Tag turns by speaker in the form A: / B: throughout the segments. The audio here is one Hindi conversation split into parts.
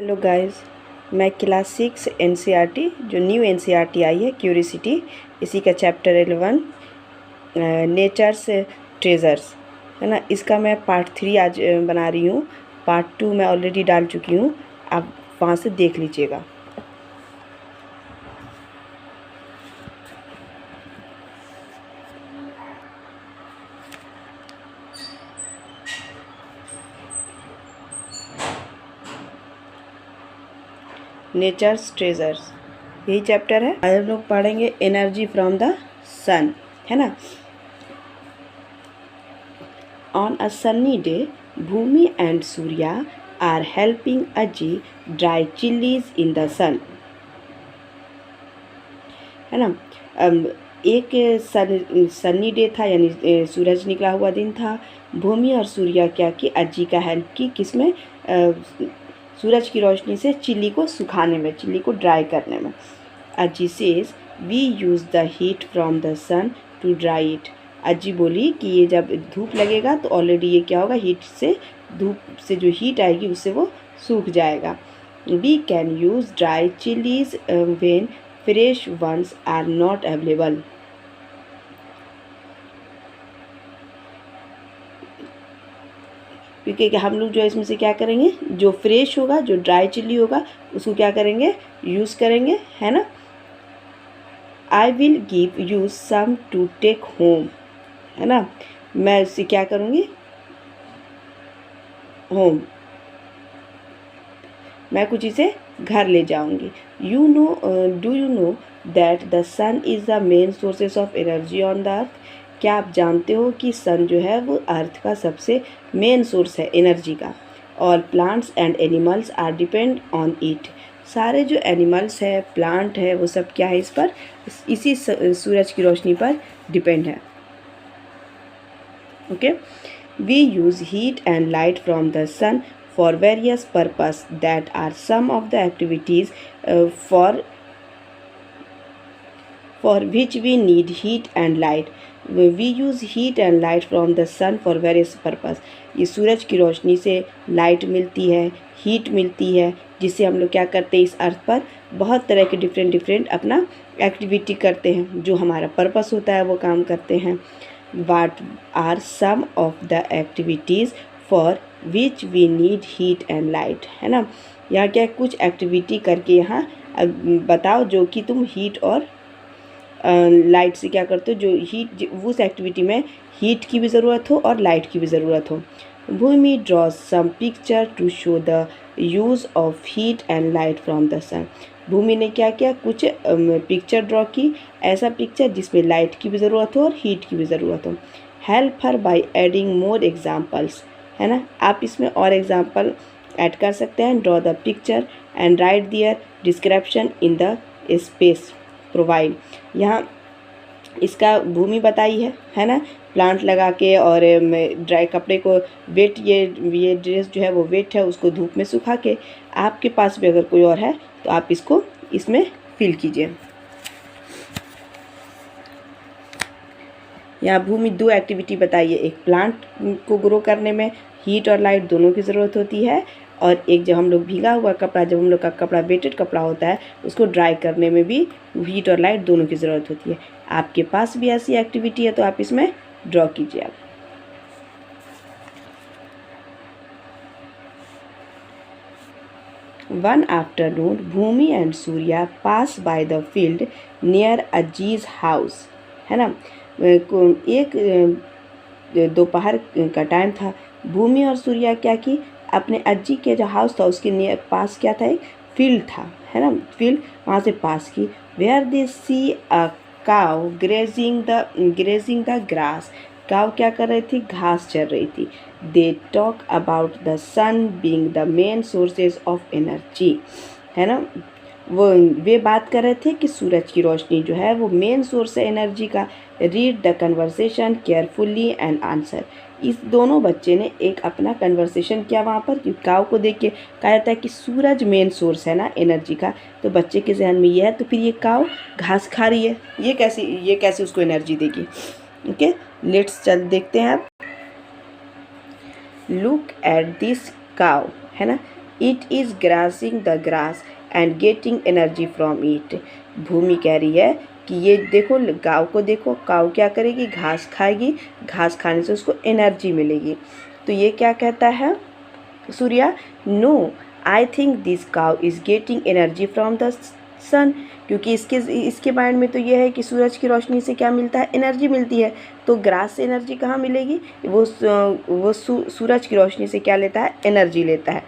A: हेलो गाइस, मैं क्लास 6 एनसीईआरटी जो न्यू एनसीईआरटी आई है क्यूरियोसिटी, इसी का चैप्टर 11 नेचर्स ट्रेजर्स है ना। इसका मैं पार्ट 3 आज बना रही हूँ। पार्ट 2 मैं ऑलरेडी डाल चुकी हूँ, आप वहाँ से देख लीजिएगा। नेचर्स ट्रेजर्स यही चैप्टर है। आज हम लोग पढ़ेंगे एनर्जी फ्रॉम द सन, है ना। On a sunny day, Bhumi and Surya are helping Aji dry chilies in the sun. है ना। एक सन्नी डे था, यानी सूरज निकला हुआ दिन था। भूमि और सूर्या क्या की अज्जी का हेल्प की, किसमें? सूरज की रोशनी से चिल्ली को सुखाने में, चिल्ली को ड्राई करने में। Ajji says we use the heat from the sun to dry it. Ajji बोली कि ये जब धूप लगेगा तो ऑलरेडी ये क्या होगा, हीट से, धूप से जो हीट आएगी उससे वो सूख जाएगा। We can use dry chillies when fresh ones are not available. क्योंकि हम लोग जो है इसमें से क्या करेंगे, जो फ्रेश होगा, जो ड्राई चिल्ली होगा उसको क्या करेंगे, यूज़ करेंगे, है ना। I will give you some to take home, है ना। मैं उससे क्या करूँगी, होम, मैं कुछ इसे घर ले जाऊंगी। You know, do you know that the sun is the main sources of energy on the earth. क्या आप जानते हो कि सन जो है वो अर्थ का सबसे मेन सोर्स है एनर्जी का। All plants and animals are depend on it. सारे जो एनिमल्स है, प्लांट है, वो सब क्या है, इस पर, इसी सूरज की रोशनी पर डिपेंड है। Okay, we use heat and light from the sun for various purpose that are some of the activities for which we need heat and light. We use heat and light from the sun for various purpose. ये सूरज की रोशनी से लाइट मिलती है, हीट मिलती है, जिससे हम लोग क्या करते हैं, इस अर्थ पर बहुत तरह के डिफरेंट अपना एक्टिविटी करते हैं, जो हमारा पर्पस होता है वो काम करते हैं। What are some of the activities for which we need heat and light, है ना। यहाँ क्या कुछ एक्टिविटी करके यहाँ बताओ जो कि तुम हीट और लाइट से क्या करते हो, जो हीट, उस एक्टिविटी में हीट की भी ज़रूरत हो और लाइट की भी ज़रूरत हो। Bhumi draws some picture to show the use of heat and light from the sun. Bhumi ने क्या किया, कुछ पिक्चर ड्रॉ की, ऐसा पिक्चर जिसमें लाइट की भी ज़रूरत हो और हीट की भी ज़रूरत हो। Help her by adding more examples, है ना। आप इसमें और एग्जाम्पल ऐड कर सकते हैं। Draw the picture and write their description in the space provide. यहाँ इसका भूमि बताई है ना, प्लांट लगा के और ड्राई कपड़े को वेट, ये ड्रेस जो है वो वेट है, उसको धूप में सुखा के। आपके पास भी अगर कोई और है तो आप इसको इसमें फिल कीजिए। यहाँ भूमि दो एक्टिविटी बताइए, एक प्लांट को ग्रो करने में हीट और लाइट दोनों की ज़रूरत होती है, और एक जब हम लोग भीगा हुआ कपड़ा, जब हम लोग का कपड़ा वेटेड कपड़ा होता है, उसको ड्राई करने में भी हीट और लाइट दोनों की ज़रूरत होती है। आपके पास भी ऐसी एक्टिविटी है तो आप इसमें ड्रॉ कीजिए। आप one afternoon Bhumi and Surya pass by the field near Aziz house, है ना। एक दोपहर का टाइम था। भूमि और सूर्या क्या की, अपने अज्जी के जो हाउस था उसके नियर पास क्या था, एक फील्ड था, है ना, फील्ड, वहाँ से पास की। Where they see a cow grazing the grass. Cow क्या कर रही थी, घास चर रही थी। They talk about the sun being the main sources of energy, है ना। वे बात कर रहे थे कि सूरज की रोशनी जो है वो मेन सोर्स है एनर्जी का। Read the conversation carefully and answer. इस दोनों बच्चे ने एक अपना कन्वर्सेशन किया वहाँ पर, क्योंकि काऊ को देख के कहा जाता है कि सूरज मेन सोर्स है ना एनर्जी का, तो बच्चे के जहन में ये है, तो फिर ये काऊ घास खा रही है, ये कैसे उसको एनर्जी देगी। ओके, लेट्स चल देखते हैं आप। लुक एट दिस काऊ, है ना। It is grazing the grass and getting energy from it. Bhumi कह रही है कि ये देखो काऊ को देखो, काऊ क्या करेगी, घास खाएगी, घास खाने से उसको एनर्जी मिलेगी। तो ये क्या कहता है Surya, no I think this cow is getting energy from the sun, क्योंकि इसके माइंड में तो ये है कि सूरज की रोशनी से क्या मिलता है, एनर्जी मिलती है। तो ग्रास से एनर्जी कहाँ मिलेगी, वो सूरज की रोशनी से क्या लेता है, एनर्जी लेता है।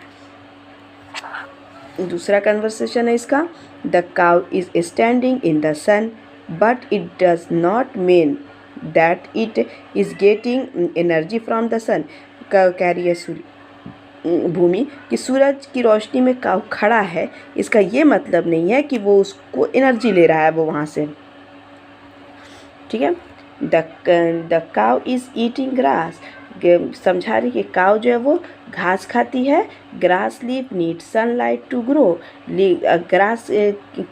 A: दूसरा कन्वर्सेशन है इसका, the cow is standing in the sun but it does not mean that it is getting energy from the sun. कह रही है भूमि कि सूरज की रोशनी में काऊ खड़ा है, इसका ये मतलब नहीं है कि वो उसको एनर्जी ले रहा है वो वहाँ से। ठीक है, the cow is eating grass, समझा रही कि काऊ जो है वो घास खाती है। Grass leaf need sunlight to grow, grass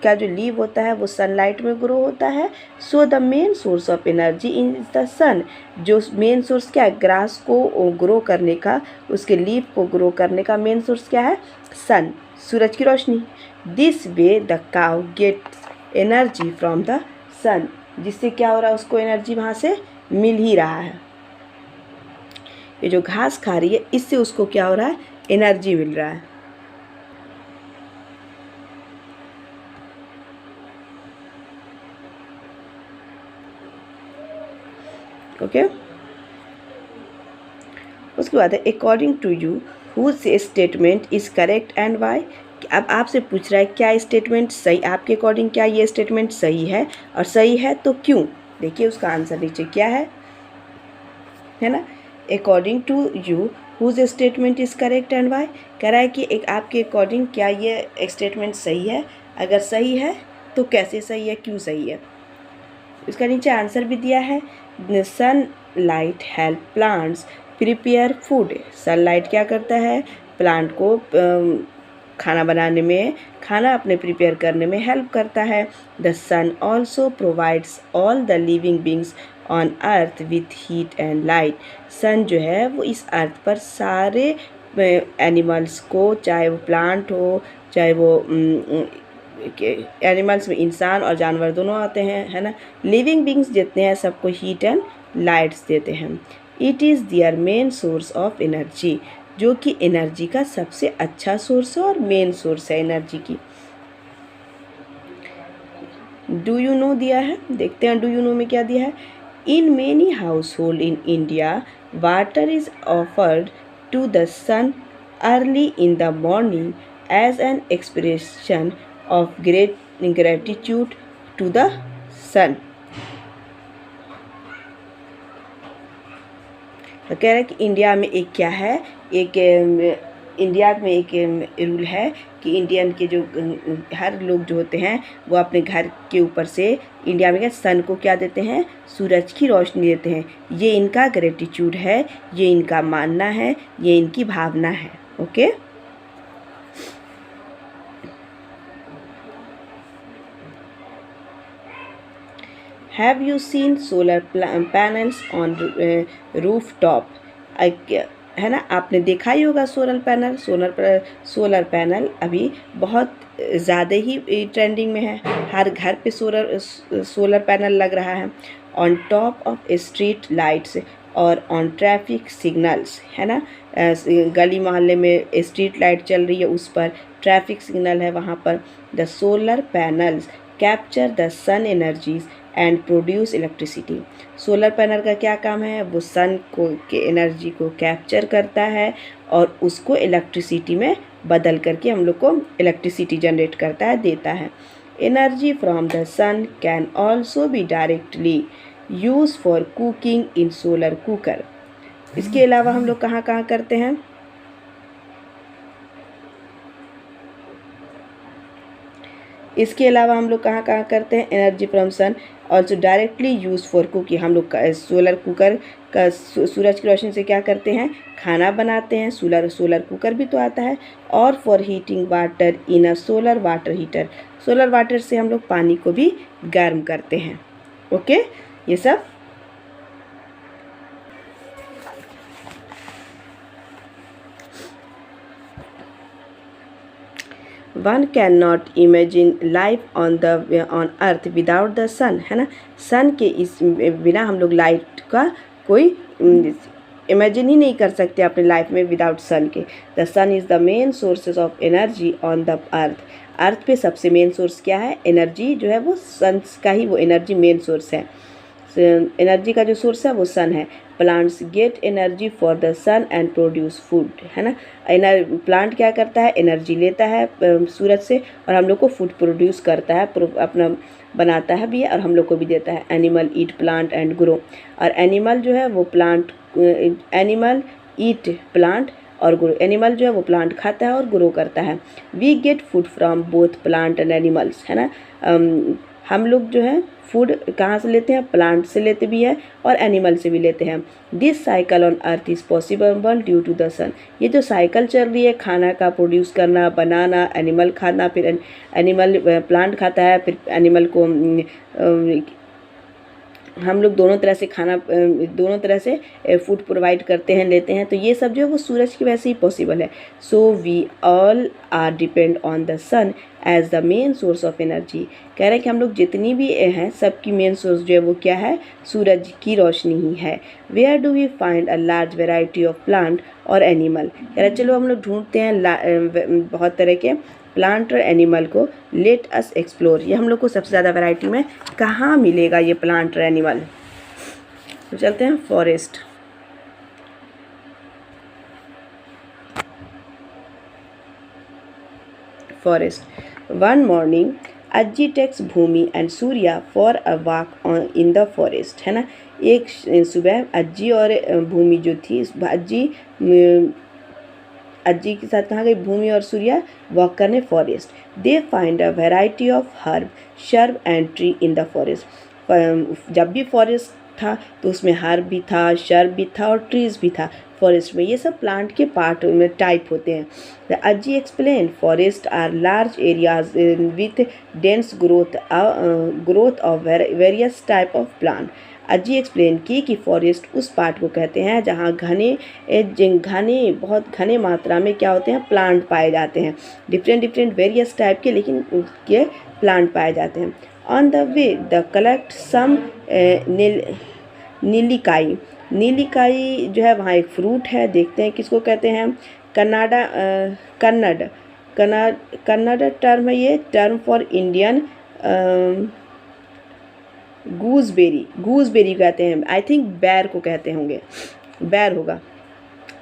A: का जो लीव होता है वो सनलाइट में ग्रो होता है। So the main source of energy is the sun, जो मेन सोर्स क्या है, ग्रास को ग्रो करने का, उसके लीव को ग्रो करने का मेन सोर्स क्या है, सन, सूरज की रोशनी। This way the cow gets energy from the sun, जिससे क्या हो रहा है, उसको एनर्जी वहाँ से मिल ही रहा है। ये जो घास खा रही है इससे उसको क्या हो रहा है, एनर्जी मिल रहा है। ओके, उसके बाद है according to you whose statement is correct and why. अब आपसे पूछ रहा है क्या स्टेटमेंट सही, आपके अकॉर्डिंग क्या ये स्टेटमेंट सही है, और सही है तो क्यों। देखिए उसका आंसर नीचे क्या है ना, according to you whose statement is correct and why. कह रहा है कि एक आपके अकॉर्डिंग क्या ये स्टेटमेंट सही है, अगर सही है तो कैसे सही है, क्यों सही है। इसका नीचे आंसर भी दिया है, sun light help plants prepare food. Sunlight क्या करता है, प्लांट को खाना बनाने में, खाना अपने प्रिपेयर करने में हेल्प करता है। The sun also provides all the living beings on earth with heat and light. Sun जो है वो इस अर्थ पर सारे एनिमल्स को, चाहे वो प्लांट हो, चाहे वो एनिमल्स में इंसान और जानवर दोनों आते हैं, है ना, लिविंग बींग्स जितने हैं सबको हीट एंड लाइट्स देते हैं। It is their main source of energy, जो कि एनर्जी का सबसे अच्छा सोर्स है और मेन सोर्स है एनर्जी की। डू यू नो दिया है, देखते हैं डू यू नो में क्या दिया है। In many household in India water is offered to the sun early in the morning as an expression of gratitude to the sun. तो कह रहा है कि इंडिया में एक क्या है, इंडिया में एक रूल है कि इंडियन के जो हर लोग जो होते हैं वो अपने घर के ऊपर से इंडिया में सन को क्या देते हैं, सूरज की रोशनी देते हैं। ये इनका ग्रेटिट्यूड है, ये इनका मानना है, ये इनकी भावना है। Okay, have you seen solar panels on roof top, है ना, आपने देखा ही होगा सोलर पैनल। सोलर पैनल अभी बहुत ज़्यादा ही ट्रेंडिंग में है, हर घर पे सोलर पैनल लग रहा है। On top of street lights और ऑन ट्रैफिक सिग्नल्स, है ना, गली मोहल्ले में स्ट्रीट लाइट चल रही है, उस पर ट्रैफिक सिग्नल है वहाँ पर। The solar panels capture the sun energies and produce electricity. Solar panel का क्या काम है, वो सन को के एनर्जी को कैप्चर करता है और उसको इलेक्ट्रिसिटी में बदल करके हम लोग को इलेक्ट्रिसिटी जनरेट करता है, देता है। Energy from the sun can also be directly use for cooking in solar cooker. इसके अलावा हम लोग कहाँ कहाँ करते हैं, इसके अलावा हम लोग कहाँ कहाँ करते हैं, energy from sun also directly use for cooking. हम लोग सोलर कुकर का सूरज की रोशनी से क्या करते हैं, खाना बनाते हैं। सोलर कुकर भी तो आता है। और for heating water in a solar water heater, solar water से हम लोग पानी को भी गर्म करते हैं। ओके, ये सब one cannot imagine life on earth without the sun, है ना। सन के इस बिना हम लोग लाइट का कोई इमेजिन ही नहीं कर सकते अपने लाइफ में विदाउट सन के। The sun is the main sources of energy on the earth. Earth पे सबसे मेन सोर्स क्या है? एनर्जी जो है वो सन का ही वो एनर्जी मेन सोर्स है। एनर्जी का जो सोर्स है वो सन है। Plants get energy for the sun and produce food, है ना। प्लांट क्या करता है? एनर्जी लेता है सूरज से और हम लोग को फूड प्रोड्यूस करता है, अपना बनाता है भी है और हम लोग को भी देता है। Animal eat plant and grow, और एनिमल जो है वो प्लांट, एनिमल ईट प्लांट और ग्रो, एनिमल जो है वो प्लांट खाता है और ग्रो करता है। We get food from both plant and animals, है ना। हम लोग जो है फूड कहाँ से लेते हैं? प्लांट से लेते भी है और एनिमल से भी लेते हैं। This cycle on earth is possible due to the sun. ये जो साइकिल चल रही है खाना का प्रोड्यूस करना, बनाना, एनिमल खाना, फिर एनिमल प्लांट खाता है, फिर एनिमल को हम लोग दोनों तरह से खाना, दोनों तरह से फूड प्रोवाइड करते हैं, लेते हैं। तो ये सब जो है वो सूरज की वजह से ही पॉसिबल है। So we all are depend on the sun as the main source of energy. कह रहे हैं कि हम लोग जितनी भी हैं सबकी मेन सोर्स जो है वो क्या है? सूरज की रोशनी ही है। Where do we find a large variety of plant और एनिमल। कह रहे चलो हम लोग ढूंढते हैं बहुत तरह के प्लांट और एनिमल को। लेट अस एक्सप्लोर, ये हम लोग को सबसे ज़्यादा वैरायटी में कहाँ मिलेगा ये प्लांट और एनिमल? तो चलते हैं forest. Forest. One morning Ajji takes Bhumi and Surya for a walk in the forest, है ना। एक सुबह अज्जी और भूमि जो थी, अज्जी के साथ कहाँ गई? भूमि और सूर्या वॉक करने forest. They find a variety of herb, shrub and tree in the forest. जब भी फॉरेस्ट था तो उसमें हर्ब भी था, शर्ब भी था और ट्रीज भी था फॉरेस्ट में। ये सब प्लांट के पार्ट में टाइप होते हैं। The Ajji explain forest are large areas with dense growth of various type of plant. Ajji explain की कि फॉरेस्ट उस पार्ट को कहते हैं जहाँ बहुत घने मात्रा में क्या होते हैं? प्लांट पाए जाते हैं, डिफरेंट वेरियस टाइप के, लेकिन उनके प्लांट पाए जाते हैं। On the way the collect some nellikai. Nellikai जो है वहाँ एक फ्रूट है, देखते हैं किसको कहते हैं? कन्नड़ टर्म है ये, टर्म फॉर इंडियन गूसबेरी कहते हैं। आई थिंक बैर को कहते होंगे, बैर होगा।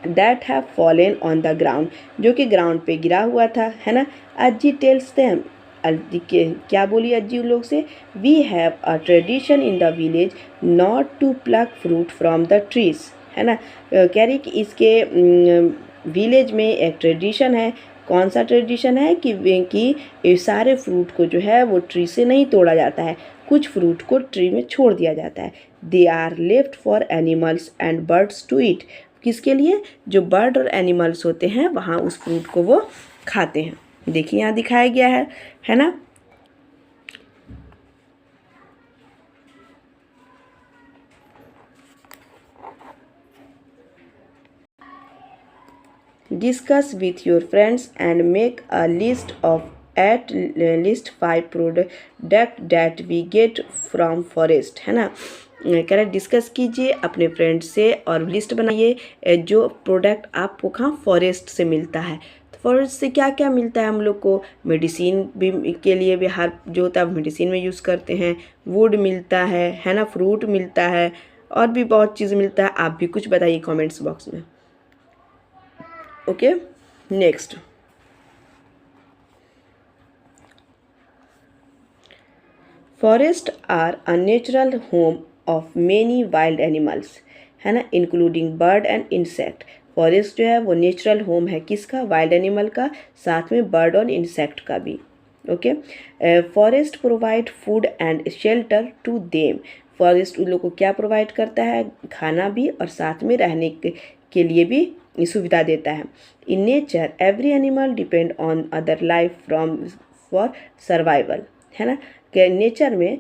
A: That have fallen on the ground, जो कि ग्राउंड पे गिरा हुआ था, है ना। अज्जी टेल्स देम, क्या बोली अज्जी उन लोग से? We have a tradition in the village not to pluck fruit from the trees, है ना। कह रही कि इसके विलेज में एक ट्रेडिशन है। कौन सा ट्रेडिशन है? कि ये सारे फ्रूट को जो है वो ट्री से नहीं तोड़ा जाता है, कुछ फ्रूट को ट्री में छोड़ दिया जाता है। They are left for animals and birds to eat. किसके लिए? जो बर्ड और एनिमल्स होते हैं वहाँ उस फ्रूट को वो खाते हैं। देखिए यहाँ दिखाया गया है ना। Discuss with your friends and make a list of at least 5 product that we get from forest, है ना। कह रहे डिस्कस कीजिए अपने फ्रेंड से और लिस्ट बनाइए जो प्रोडक्ट आपको कहाँ? फॉरेस्ट से मिलता है। तो फॉरेस्ट से क्या क्या मिलता है हम लोग को? मेडिसिन भी के लिए भी हर जो होता है मेडिसिन में यूज़ करते हैं। वुड मिलता है ना, फ्रूट मिलता है और भी बहुत चीज़ मिलता है। आप भी कुछ बताइए कमेंट्स बॉक्स में। Okay, next. Forest are a natural home of many wild animals, है ना, including bird and insect. Forest जो है वो नेचुरल होम है किसका? वाइल्ड एनिमल का, साथ में बर्ड और इंसेक्ट का भी। Okay. Forest provide food and shelter to them. Forest उन लोग को क्या प्रोवाइड करता है? खाना भी और साथ में रहने के लिए भी सुविधा देता है। In nature every animal depend on other life for survival, है ना। कि नेचर में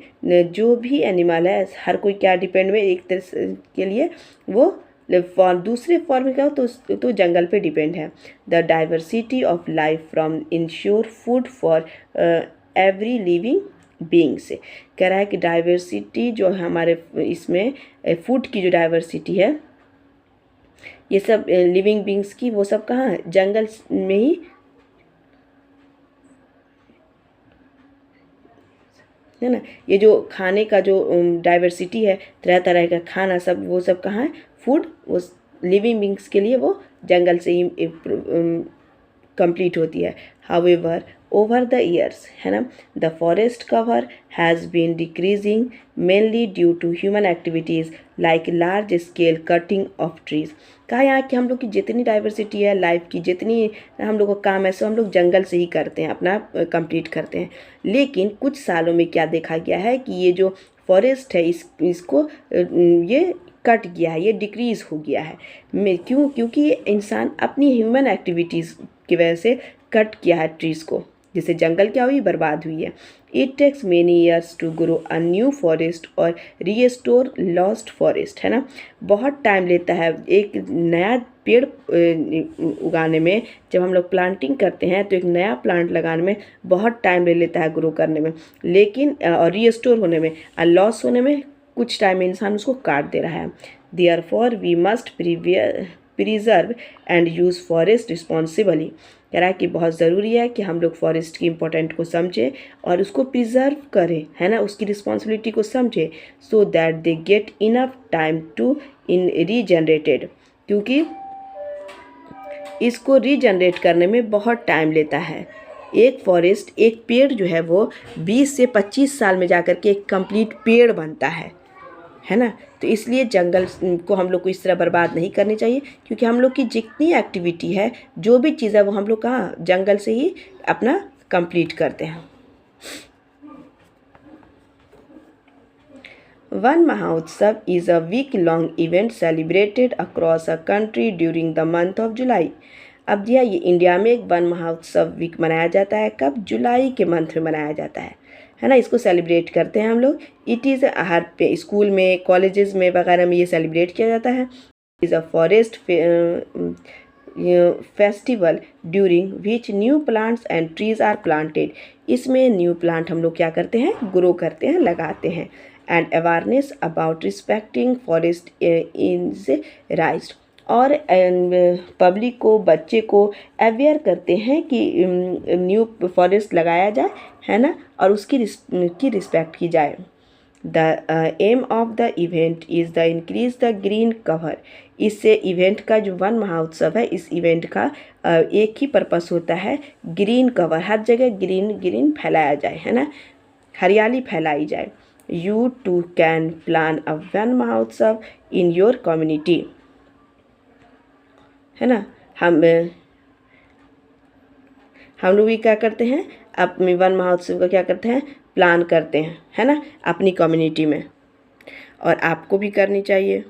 A: जो भी एनिमल है हर कोई क्या डिपेंड में एक तरह के लिए वो फॉर दूसरे फॉर्म में क्या हो तो जंगल पे डिपेंड है। The diversity of life from ensure food for every living being से कह रहा है कि डाइवर्सिटी जो है हमारे इसमें फूड की जो डाइवर्सिटी है ये सब लिविंग बीइंग्स की वो सब कहाँ है, जंगल में ही है ना। ये जो खाने का जो डाइवर्सिटी है, तरह तरह का खाना सब वो सब कहाँ है, फूड वो लिविंग बींग्स के लिए वो जंगल से ही कंप्लीट होती है। हाउएवर ओवर द ईयर्स है ना, the forest cover has been decreasing mainly due to human activities like large scale cutting of trees. कहा यहाँ कि हम लोग की जितनी डाइवर्सिटी है लाइफ की, जितनी हम लोग का काम है सो हम लोग जंगल से ही करते हैं, अपना कंप्लीट करते हैं। लेकिन कुछ सालों में क्या देखा गया है कि ये जो फॉरेस्ट है इसको ये कट गया है, ये डिक्रीज़ हो गया है। क्योंकि ये इंसान अपनी ह्यूमन एक्टिविटीज़ की वजह से कट किया है ट्रीज़ को, जिससे जंगल क्या हुई, बर्बाद हुई है। It takes many years to grow a new forest और रीस्टोर लॉस्ट फॉरेस्ट है ना। बहुत टाइम लेता है एक नया पेड़ उगाने में। जब हम लोग प्लांटिंग करते हैं तो एक नया प्लांट लगाने में बहुत टाइम ले लेता है ग्रो करने में, लेकिन और रीस्टोर होने में और लॉस होने में कुछ टाइम में इंसान उसको काट दे रहा है। Therefore we must preserve and use forest responsibly. कह रहा है कि बहुत ज़रूरी है कि हम लोग फॉरेस्ट की इम्पोर्टेंट को समझें और उसको प्रिजर्व करें, है ना, उसकी रिस्पॉन्सिबिलिटी को समझें, so that they get enough time to in regenerated, क्योंकि इसको रीजनरेट करने में बहुत टाइम लेता है। एक फॉरेस्ट, एक पेड़ जो है वो 20 से 25 साल में जाकर के एक कंप्लीट पेड़ बनता है ना। तो इसलिए जंगल को हम लोग को इस तरह बर्बाद नहीं करनी चाहिए, क्योंकि हम लोग की जितनी एक्टिविटी है, जो भी चीज़ है वो हम लोग कहाँ, जंगल से ही अपना कंप्लीट करते हैं। Van Mahotsav is a week long event celebrated across a country during the month of July. अब दिया ये इंडिया में एक वन महोत्सव वीक मनाया जाता है, कब, जुलाई के मंथ में मनाया जाता है ना। इसको सेलिब्रेट करते हैं हम लोग। इट इज़ हर स्कूल में, कॉलेजेस में वगैरह में ये सेलिब्रेट किया जाता है। Is a forest festival during which new plants and trees are planted. इसमें न्यू प्लांट हम लोग क्या करते हैं, ग्रो करते हैं, लगाते हैं। And awareness about respecting forest is राइज्ड, और पब्लिक को, बच्चे को अवेयर करते हैं कि न्यू फॉरेस्ट लगाया जाए, है ना, और उसकी रिस्पेक्ट की जाए। The aim of the event is the increase the green cover. इससे इवेंट का जो वन महोत्सव है, इस इवेंट का एक ही पर्पस होता है, ग्रीन कवर, हर जगह ग्रीन ग्रीन फैलाया जाए, है ना, हरियाली फैलाई जाए। You too can plan a Van Mahotsav in your community, है ना। हम लोग भी क्या करते हैं, अपने वन महोत्सव का क्या करते हैं, प्लान करते हैं, है ना, अपनी कम्युनिटी में, और आपको भी करनी चाहिए।